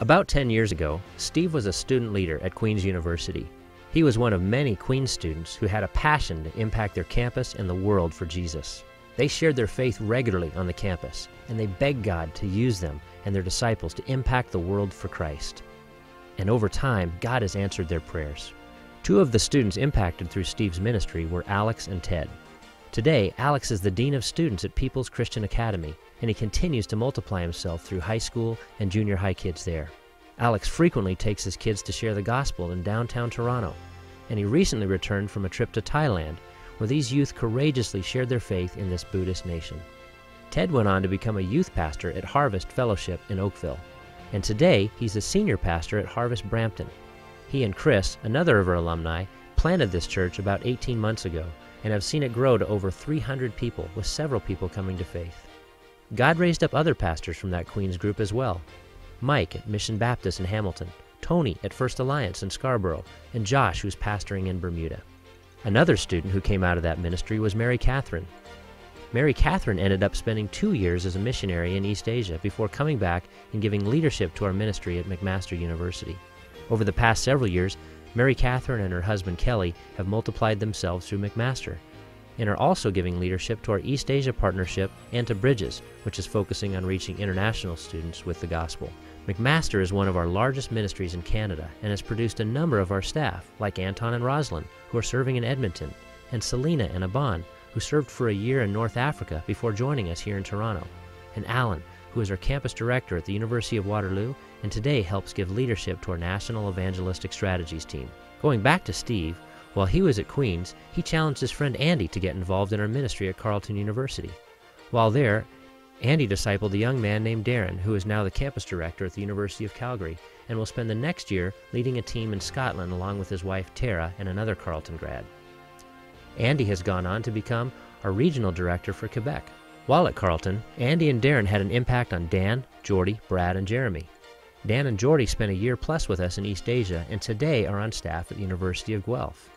About 10 years ago, Steve was a student leader at Queen's University. He was one of many Queen's students who had a passion to impact their campus and the world for Jesus. They shared their faith regularly on the campus, and they begged God to use them and their disciples to impact the world for Christ. And over time, God has answered their prayers. Two of the students impacted through Steve's ministry were Alex and Ted. Today, Alex is the Dean of Students at People's Christian Academy, and he continues to multiply himself through high school and junior high kids there. Alex frequently takes his kids to share the gospel in downtown Toronto, and he recently returned from a trip to Thailand, where these youth courageously shared their faith in this Buddhist nation. Ted went on to become a youth pastor at Harvest Fellowship in Oakville, and today he's a senior pastor at Harvest Brampton. He and Chris, another of our alumni, planted this church about 18 months ago and have seen it grow to over 300 people, with several people coming to faith. God raised up other pastors from that Queen's group as well. Mike at Mission Baptist in Hamilton, Tony at First Alliance in Scarborough, and Josh, who's pastoring in Bermuda. Another student who came out of that ministry was Mary Catherine. Mary Catherine ended up spending 2 years as a missionary in East Asia before coming back and giving leadership to our ministry at McMaster University. Over the past several years, Mary Catherine and her husband Kelly have multiplied themselves through McMaster and are also giving leadership to our East Asia partnership and to Bridges, which is focusing on reaching international students with the gospel. McMaster is one of our largest ministries in Canada and has produced a number of our staff, like Anton and Rosalind, who are serving in Edmonton, and Selena and Aban, who served for a year in North Africa before joining us here in Toronto, and Alan, who is our campus director at the University of Waterloo and today helps give leadership to our National Evangelistic Strategies team. Going back to Steve, while he was at Queen's, he challenged his friend Andy to get involved in our ministry at Carleton University. While there, Andy discipled a young man named Darren, who is now the campus director at the University of Calgary, and will spend the next year leading a team in Scotland along with his wife Tara and another Carleton grad. Andy has gone on to become our regional director for Quebec. While at Carleton, Andy and Darren had an impact on Dan, Jordy, Brad, and Jeremy. Dan and Jordy spent a year plus with us in East Asia and today are on staff at the University of Guelph.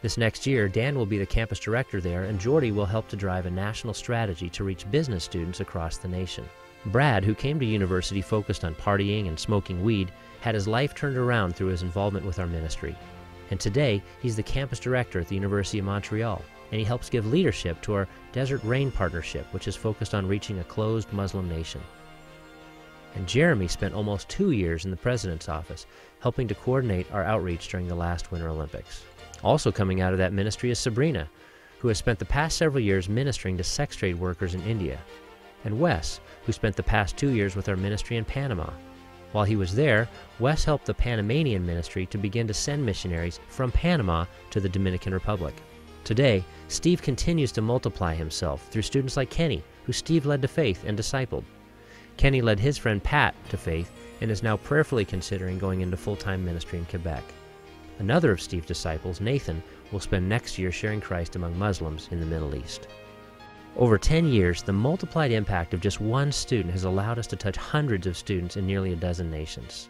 This next year, Dan will be the campus director there and Jordy will help to drive a national strategy to reach business students across the nation. Brad, who came to university focused on partying and smoking weed, had his life turned around through his involvement with our ministry. And today, he's the campus director at the University of Montreal, and he helps give leadership to our Desert Rain Partnership, which is focused on reaching a closed Muslim nation. And Jeremy spent almost 2 years in the President's office, helping to coordinate our outreach during the last Winter Olympics. Also coming out of that ministry is Sabrina, who has spent the past several years ministering to sex trade workers in India, and Wes, who spent the past 2 years with our ministry in Panama. While he was there, Wes helped the Panamanian ministry to begin to send missionaries from Panama to the Dominican Republic. Today, Steve continues to multiply himself through students like Kenny, who Steve led to faith and discipled. Kenny led his friend Pat to faith and is now prayerfully considering going into full-time ministry in Quebec. Another of Steve's disciples, Nathan, will spend next year sharing Christ among Muslims in the Middle East. Over 10 years, the multiplied impact of just one student has allowed us to touch hundreds of students in nearly a dozen nations.